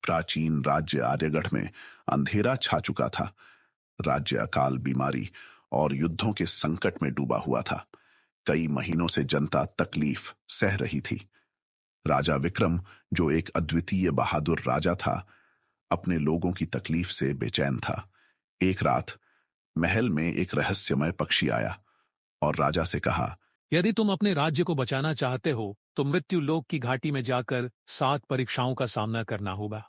प्राचीन राज्य आर्यगढ़ में अंधेरा छा चुका था। राज्य अकाल, बीमारी और युद्धों के संकट में डूबा हुआ था। कई महीनों से जनता तकलीफ सह रही थी। राजा विक्रम, जो एक अद्वितीय बहादुर राजा था, अपने लोगों की तकलीफ से बेचैन था। एक रात महल में एक रहस्यमय पक्षी आया और राजा से कहा, यदि तुम अपने राज्य को बचाना चाहते हो तो मृत्यु लोक की घाटी में जाकर 7 परीक्षाओं का सामना करना होगा।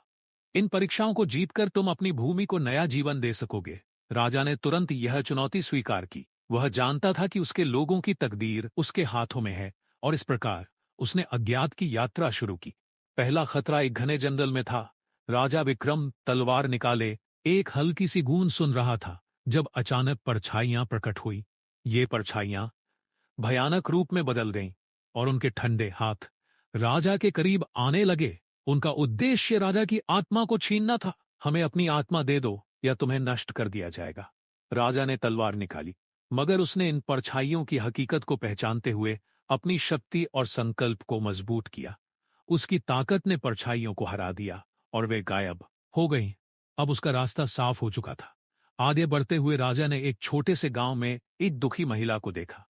इन परीक्षाओं को जीतकर तुम अपनी भूमि को नया जीवन दे सकोगे। राजा ने तुरंत यह चुनौती स्वीकार की। वह जानता था कि उसके लोगों की तकदीर उसके हाथों में है और इस प्रकार उसने अज्ञात की यात्रा शुरू की। पहला खतरा एक घने जंगल में था। राजा विक्रम तलवार निकाले एक हल्की सी गूंज सुन रहा था जब अचानक परछाइयां प्रकट हुई। ये परछाइयां भयानक रूप में बदल गईं और उनके ठंडे हाथ राजा के करीब आने लगे। उनका उद्देश्य राजा की आत्मा को छीनना था। हमें अपनी आत्मा दे दो या तुम्हें नष्ट कर दिया जाएगा। राजा ने तलवार निकाली, मगर उसने इन परछाइयों की हकीकत को पहचानते हुए अपनी शक्ति और संकल्प को मजबूत किया। उसकी ताकत ने परछाइयों को हरा दिया और वे गायब हो गईं। अब उसका रास्ता साफ हो चुका था। आगे बढ़ते हुए राजा ने एक छोटे से गांव में एक दुखी महिला को देखा।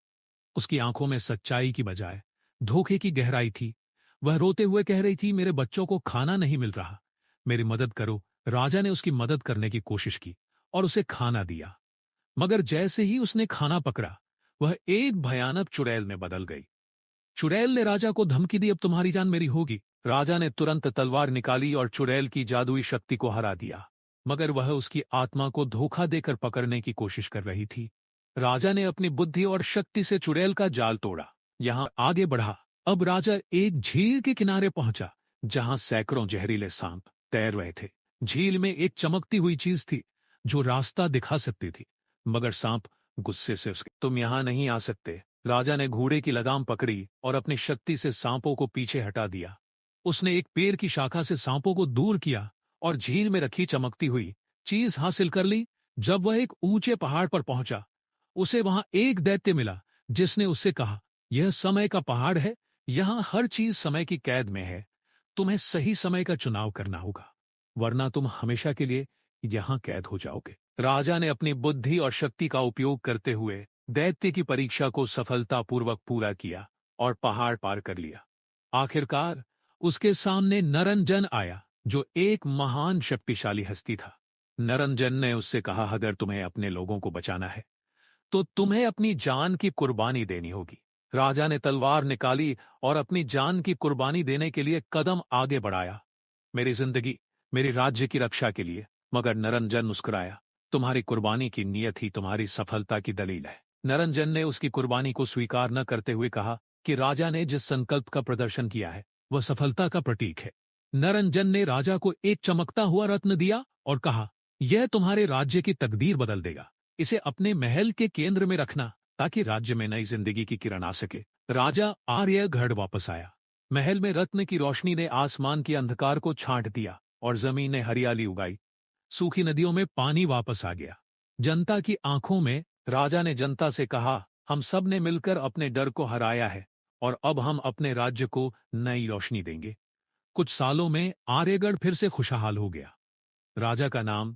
उसकी आंखों में सच्चाई की बजाय धोखे की गहराई थी। वह रोते हुए कह रही थी, मेरे बच्चों को खाना नहीं मिल रहा, मेरी मदद करो। राजा ने उसकी मदद करने की कोशिश की और उसे खाना दिया, मगर जैसे ही उसने खाना पकड़ा वह एक भयानक चुड़ैल में बदल गई। चुड़ैल ने राजा को धमकी दी, अब तुम्हारी जान मेरी होगी। राजा ने तुरंत तलवार निकाली और चुड़ैल की जादुई शक्ति को हरा दिया, मगर वह उसकी आत्मा को धोखा देकर पकड़ने की कोशिश कर रही थी। राजा ने अपनी बुद्धि और शक्ति से चुड़ैल का जाल तोड़ा। यहां आगे बढ़ा। अब राजा एक झील के किनारे पहुंचा जहां सैकड़ों जहरीले सांप तैर रहे थे। झील में एक चमकती हुई चीज थी जो रास्ता दिखा सकती थी, मगर सांप गुस्से से उसके, तुम यहां नहीं आ सकते। राजा ने घोड़े की लगाम पकड़ी और अपनी शक्ति से सांपों को पीछे हटा दिया। उसने एक पेड़ की शाखा से सांपों को दूर किया और झील में रखी चमकती हुई चीज हासिल कर ली। जब वह एक ऊंचे पहाड़ पर पहुंचा, उसे वहां एक दैत्य मिला जिसने उससे कहा, यह समय का पहाड़ है, यहां हर चीज समय की कैद में है। तुम्हें सही समय का चुनाव करना होगा, वरना तुम हमेशा के लिए यहां कैद हो जाओगे। राजा ने अपनी बुद्धि और शक्ति का उपयोग करते हुए दैत्य की परीक्षा को सफलतापूर्वक पूरा किया और पहाड़ पार कर लिया। आखिरकार उसके सामने नरंजन आया, जो एक महान शक्तिशाली हस्ती था। नरंजन ने उससे कहा, अगर तुम्हें अपने लोगों को बचाना है तो तुम्हें अपनी जान की कुर्बानी देनी होगी। राजा ने तलवार निकाली और अपनी जान की कुर्बानी देने के लिए कदम आगे बढ़ाया, मेरी जिंदगी, मेरे राज्य की रक्षा के लिए। मगर नरंजन मुस्कुराया, तुम्हारी कुर्बानी की नीयत ही तुम्हारी सफलता की दलील है। नरंजन ने उसकी कुर्बानी को स्वीकार न करते हुए कहा कि राजा ने जिस संकल्प का प्रदर्शन किया है वह सफलता का प्रतीक है। नरंजन ने राजा को एक चमकता हुआ रत्न दिया और कहा, यह तुम्हारे राज्य की तकदीर बदल देगा। इसे अपने महल के केंद्र में रखना ताकि राज्य में नई जिंदगी की किरण आ सके। राजा आर्यगढ़ वापस आया। महल में रत्न की रोशनी ने आसमान के अंधकार को छांट दिया और जमीन ने हरियाली उगाई। सूखी नदियों में पानी वापस आ गया। जनता की आंखों में राजा ने जनता से कहा, हम सब ने मिलकर अपने डर को हराया है और अब हम अपने राज्य को नई रोशनी देंगे। कुछ सालों में आर्यगढ़ फिर से खुशहाल हो गया। राजा का नाम